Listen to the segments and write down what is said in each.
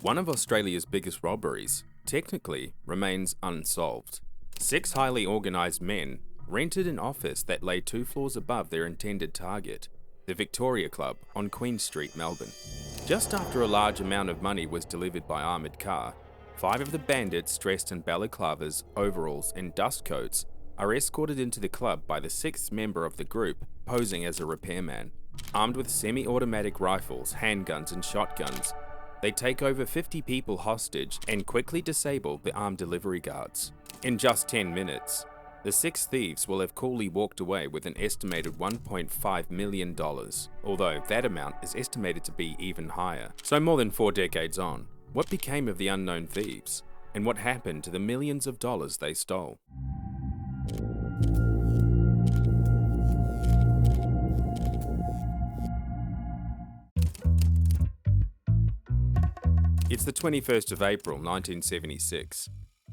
One of Australia's biggest robberies, technically, remains unsolved. 6 highly organised men rented an office that lay 2 floors above their intended target, the Victoria Club on Queen Street, Melbourne. Just after a large amount of money was delivered by armoured car, 5 of the bandits dressed in balaclavas, overalls and dust coats are escorted into the club by the 6th member of the group posing as a repairman. Armed with semi-automatic rifles, handguns and shotguns, they take over 50 people hostage and quickly disable the armed delivery guards. In just 10 minutes, the 6 thieves will have coolly walked away with an estimated $1.5 million, although that amount is estimated to be even higher. So more than 4 decades on, what became of the unknown thieves? And what happened to the millions of dollars they stole? It's the 21st of April 1976.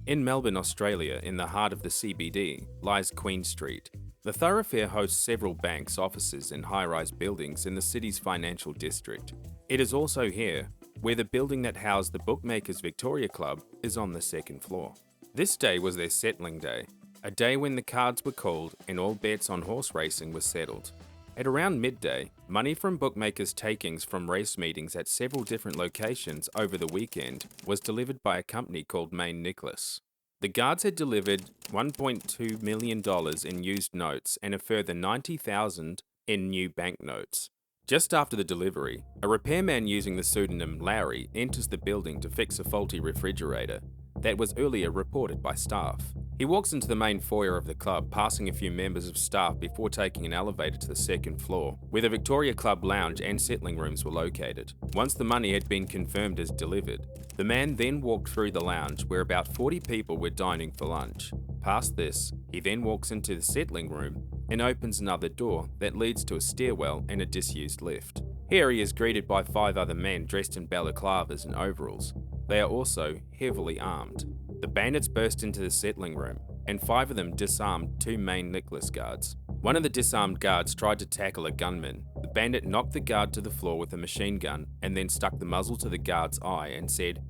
In Melbourne, Australia, in the heart of the CBD, lies Queen Street. The thoroughfare hosts several banks, offices and high-rise buildings in the city's financial district. It is also here where the building that housed the Bookmakers Victoria Club is on the 2nd floor. This day was their settling day, a day when the cards were called and all bets on horse racing were settled. At around midday, money from bookmakers' takings from race meetings at several different locations over the weekend was delivered by a company called Main Nicholas. The guards had delivered $1.2 million in used notes and a further $90,000 in new banknotes. Just after the delivery, a repairman using the pseudonym Laurie enters the building to fix a faulty refrigerator that was earlier reported by staff. He walks into the main foyer of the club, passing a few members of staff before taking an elevator to the 2nd floor, where the Victoria Club lounge and settling rooms were located. Once the money had been confirmed as delivered, the man then walked through the lounge where about 40 people were dining for lunch. Past this, he then walks into the settling room and opens another door that leads to a stairwell and a disused lift. Here he is greeted by 5 other men dressed in balaclavas and overalls. They are also heavily armed. The bandits burst into the settling room, and 5 of them disarmed 2 Main Nicholas guards. One of the disarmed guards tried to tackle a gunman. The bandit knocked the guard to the floor with a machine gun and then stuck the muzzle to the guard's eye and said,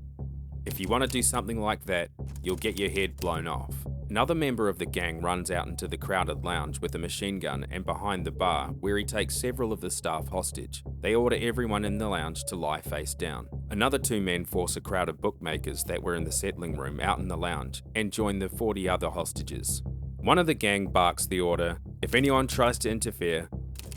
"If you want to do something like that, you'll get your head blown off." Another member of the gang runs out into the crowded lounge with a machine gun and behind the bar, where he takes several of the staff hostage. They order everyone in the lounge to lie face down. Another 2 men force a crowd of bookmakers that were in the settling room out in the lounge and join the 40 other hostages. One of the gang barks the order, "If anyone tries to interfere,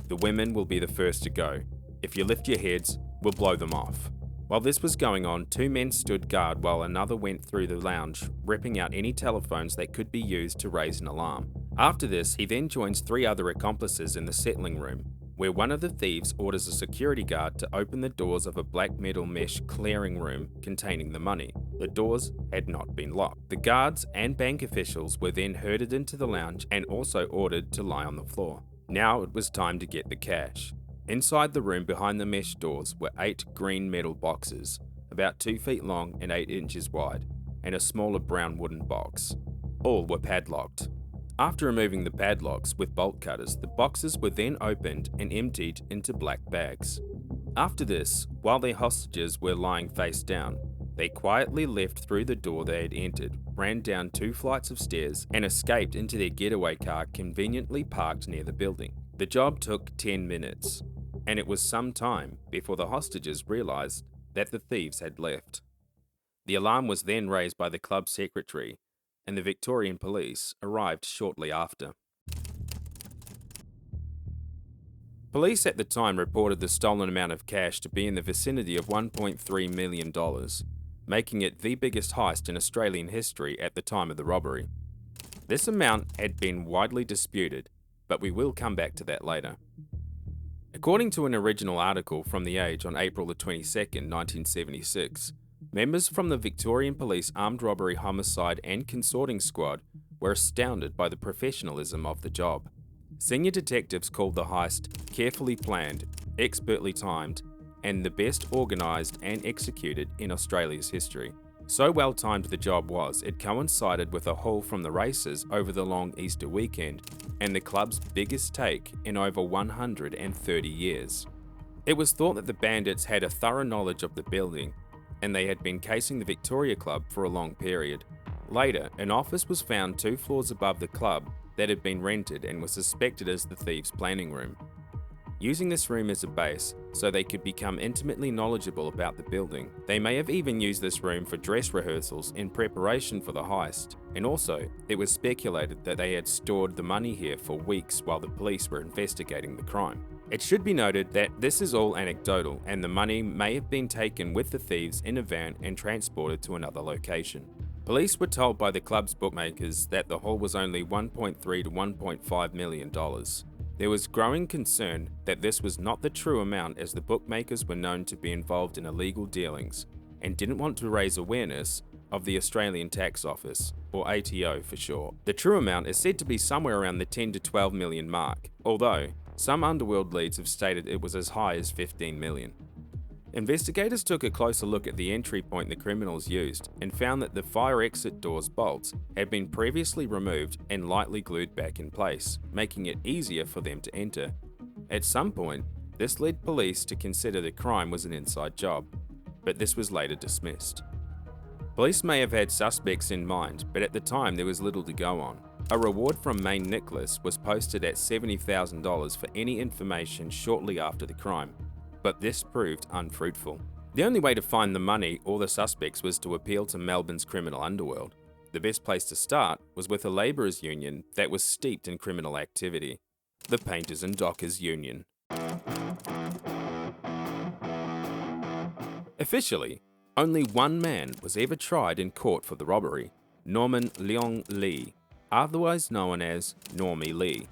the women will be the first to go. If you lift your heads, we'll blow them off." While this was going on, 2 men stood guard while another went through the lounge, ripping out any telephones that could be used to raise an alarm. After this, he then joins 3 other accomplices in the settling room, where one of the thieves orders a security guard to open the doors of a black metal mesh clearing room containing the money. The doors had not been locked. The guards and bank officials were then herded into the lounge and also ordered to lie on the floor. Now it was time to get the cash. Inside the room behind the mesh doors were 8 green metal boxes, about 2 feet long and 8 inches wide, and a smaller brown wooden box. All were padlocked. After removing the padlocks with bolt cutters, the boxes were then opened and emptied into black bags. After this, while their hostages were lying face down, they quietly left through the door they had entered, ran down 2 flights of stairs, and escaped into their getaway car conveniently parked near the building. The job took 10 minutes, and it was some time before the hostages realised that the thieves had left. The alarm was then raised by the club secretary, and the Victorian police arrived shortly after. Police at the time reported the stolen amount of cash to be in the vicinity of $1.3 million, making it the biggest heist in Australian history at the time of the robbery. This amount had been widely disputed, but we will come back to that later. According to an original article from The Age on April the 22nd, 1976, members from the Victorian Police Armed Robbery Homicide and Consorting Squad were astounded by the professionalism of the job. Senior detectives called the heist carefully planned, expertly timed, and the best organised and executed in Australia's history. So well timed the job was, it coincided with a haul from the races over the long Easter weekend and the club's biggest take in over 130 years. It was thought that the bandits had a thorough knowledge of the building and they had been casing the Victoria Club for a long period. Later, an office was found 2 floors above the club that had been rented and was suspected as the thieves' planning room. Using this room as a base so they could become intimately knowledgeable about the building, they may have even used this room for dress rehearsals in preparation for the heist, and also it was speculated that they had stored the money here for weeks while the police were investigating the crime. It should be noted that this is all anecdotal and the money may have been taken with the thieves in a van and transported to another location. Police were told by the club's bookmakers that the haul was only $1.3 to $1.5 million. There was growing concern that this was not the true amount, as the bookmakers were known to be involved in illegal dealings and didn't want to raise awareness of the Australian Tax Office, or ATO for short. The true amount is said to be somewhere around the 10 to 12 million mark, although some Underworld leads have stated it was as high as 15 million. Investigators took a closer look at the entry point the criminals used and found that the fire exit door's bolts had been previously removed and lightly glued back in place, making it easier for them to enter. At some point, this led police to consider the crime was an inside job, but this was later dismissed. Police may have had suspects in mind, but at the time there was little to go on. A reward from Maine Nicholas was posted at $70,000 for any information shortly after the crime, but this proved unfruitful. The only way to find the money or the suspects was to appeal to Melbourne's criminal underworld. The best place to start was with a labourers' union that was steeped in criminal activity, the Painters and Dockers Union. Officially, only one man was ever tried in court for the robbery, Normie Lee, otherwise known as Normie Lee.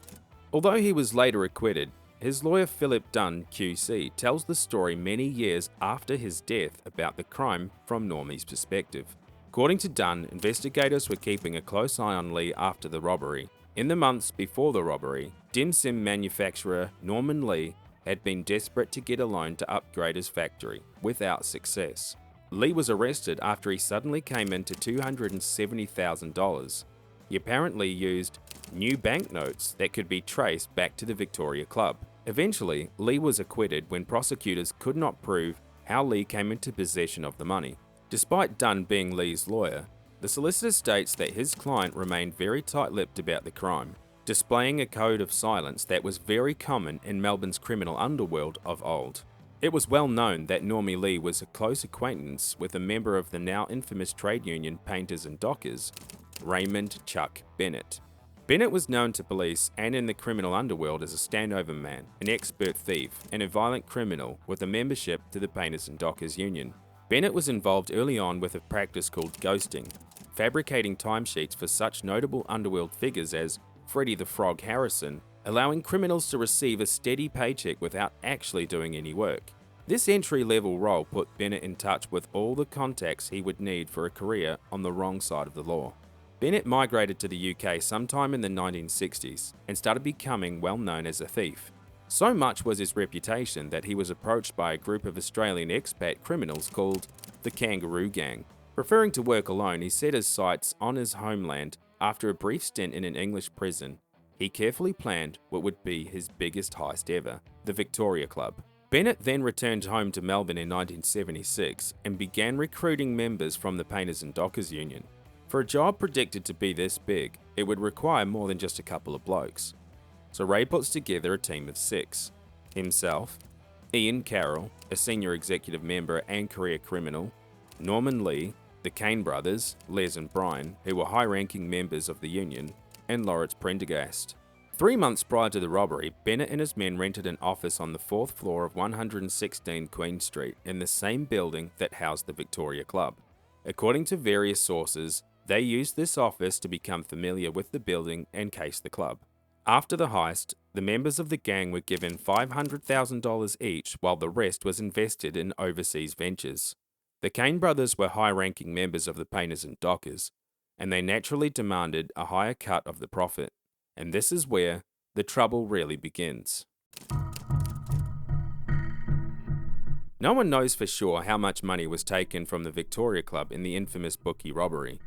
Although he was later acquitted, his lawyer Philip Dunn QC tells the story many years after his death about the crime from Normie's perspective. According to Dunn, investigators were keeping a close eye on Lee after the robbery. In the months before the robbery, dim sim manufacturer Normie Lee had been desperate to get a loan to upgrade his factory, without success. Lee was arrested after he suddenly came into $270,000. He apparently used new banknotes that could be traced back to the Victoria Club. Eventually, Lee was acquitted when prosecutors could not prove how Lee came into possession of the money. Despite Dunn being Lee's lawyer, the solicitor states that his client remained very tight-lipped about the crime, displaying a code of silence that was very common in Melbourne's criminal underworld of old. It was well known that Normie Lee was a close acquaintance with a member of the now infamous trade union Painters and Dockers, Raymond Chuck Bennett. Bennett was known to police and in the criminal underworld as a standover man, an expert thief, and a violent criminal with a membership to the Painters and Dockers Union. Bennett was involved early on with a practice called ghosting, fabricating timesheets for such notable underworld figures as Freddie the Frog Harrison, allowing criminals to receive a steady paycheck without actually doing any work. This entry-level role put Bennett in touch with all the contacts he would need for a career on the wrong side of the law. Bennett migrated to the UK sometime in the 1960s and started becoming well known as a thief. So much was his reputation that he was approached by a group of Australian expat criminals called the Kangaroo Gang. Preferring to work alone, he set his sights on his homeland. After a brief stint in an English prison, he carefully planned what would be his biggest heist ever, the Victoria Club. Bennett then returned home to Melbourne in 1976 and began recruiting members from the Painters and Dockers Union. For a job predicted to be this big, it would require more than just a couple of blokes. So Ray puts together a team of 6. Himself, Ian Carroll, a senior executive member and career criminal, Normie Lee, the kANE brothers, Les and Brian, who were high-ranking members of the union, and Laurie Prendergast. 3 months prior to the robbery, Bennett and his men rented an office on the 4th floor of 116 Queen Street in the same building that housed the Victoria Club. According to various sources, they used this office to become familiar with the building and case the club. After the heist, the members of the gang were given $500,000 each, while the rest was invested in overseas ventures. The kANE brothers were high-ranking members of the Painters and Dockers, and they naturally demanded a higher cut of the profit. And this is where the trouble really begins. No one knows for sure how much money was taken from the Victoria Club in the infamous bookie robbery.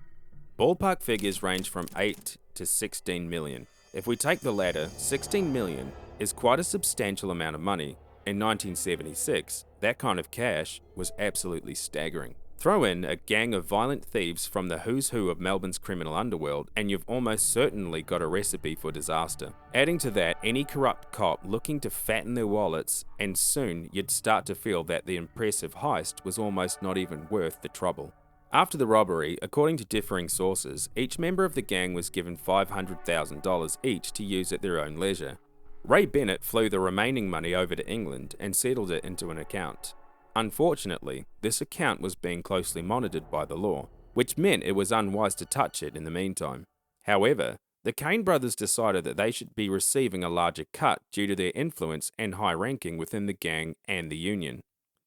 Ballpark figures range from 8 to 16 million. If we take the latter, 16 million is quite a substantial amount of money. In 1976, that kind of cash was absolutely staggering. Throw in a gang of violent thieves from the who's who of Melbourne's criminal underworld, and you've almost certainly got a recipe for disaster. Adding to that, any corrupt cop looking to fatten their wallets, and soon you'd start to feel that the impressive heist was almost not even worth the trouble. After the robbery, according to differing sources, each member of the gang was given $500,000 each to use at their own leisure. Ray Bennett flew the remaining money over to England and settled it into an account. Unfortunately, this account was being closely monitored by the law, which meant it was unwise to touch it in the meantime. However, the kANE brothers decided that they should be receiving a larger cut due to their influence and high ranking within the gang and the union.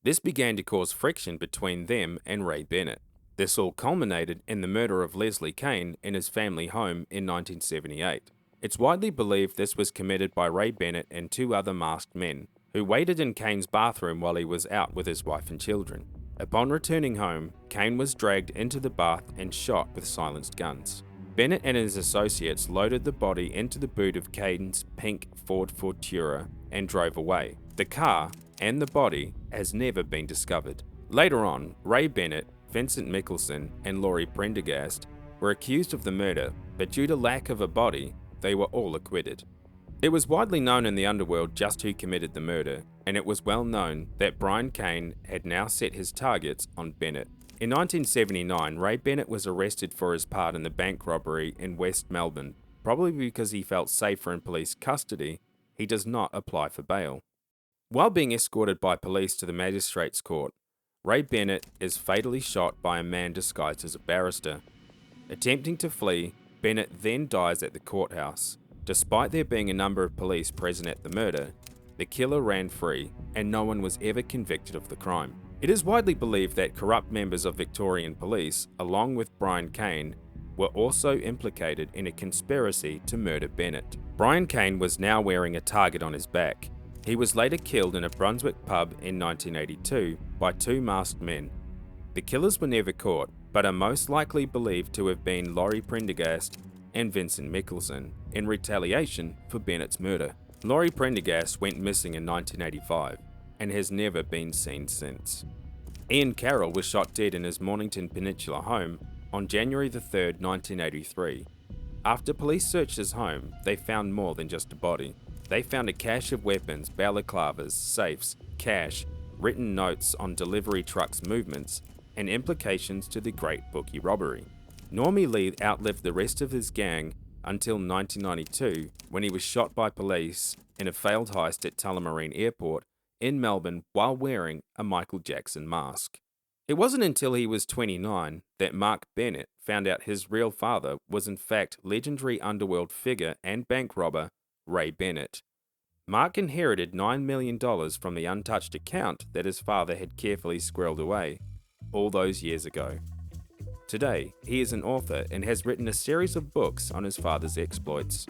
This began to cause friction between them and Ray Bennett. This all culminated in the murder of Leslie kANE in his family home in 1978. It's widely believed this was committed by Ray Bennett and two other masked men, who waited in kANE's bathroom while he was out with his wife and children. Upon returning home, kANE was dragged into the bath and shot with silenced guns. Bennett and his associates loaded the body into the boot of kANE's pink Ford Fortura and drove away. The car and the body has never been discovered. Later on, Ray Bennett, Vincent Mickelson, and Laurie Prendergast were accused of the murder, but due to lack of a body, they were all acquitted. It was widely known in the underworld just who committed the murder, and it was well known that Brian kANE had now set his targets on Bennett. In 1979, Ray Bennett was arrested for his part in the bank robbery in West Melbourne. Probably because he felt safer in police custody, he does not apply for bail. While being escorted by police to the magistrate's court, Ray Bennett is fatally shot by a man disguised as a barrister. Attempting to flee, Bennett then dies at the courthouse. Despite there being a number of police present at the murder, the killer ran free and no one was ever convicted of the crime. It is widely believed that corrupt members of Victorian police, along with Brian kANE, were also implicated in a conspiracy to murder Bennett. Brian kANE was now wearing a target on his back. He was later killed in a Brunswick pub in 1982 by two masked men. The killers were never caught, but are most likely believed to have been Laurie Prendergast and Vincent Mickelson, in retaliation for Bennett's murder. Laurie Prendergast went missing in 1985 and has never been seen since. Ian Carroll was shot dead in his Mornington Peninsula home on January 3, 1983. After police searched his home, they found more than just a body. They found a cache of weapons, balaclavas, safes, cash, written notes on delivery trucks' movements, and implications to the Great Bookie Robbery. Normie Lee outlived the rest of his gang until 1992, when he was shot by police in a failed heist at Tullamarine Airport in Melbourne while wearing a Michael Jackson mask. It wasn't until he was 29 that Mark Bennett found out his real father was in fact legendary underworld figure and bank robber Ray Bennett. Mark inherited $9 million from the untouched account that his father had carefully squirreled away all those years ago. Today, he is an author and has written a series of books on his father's exploits.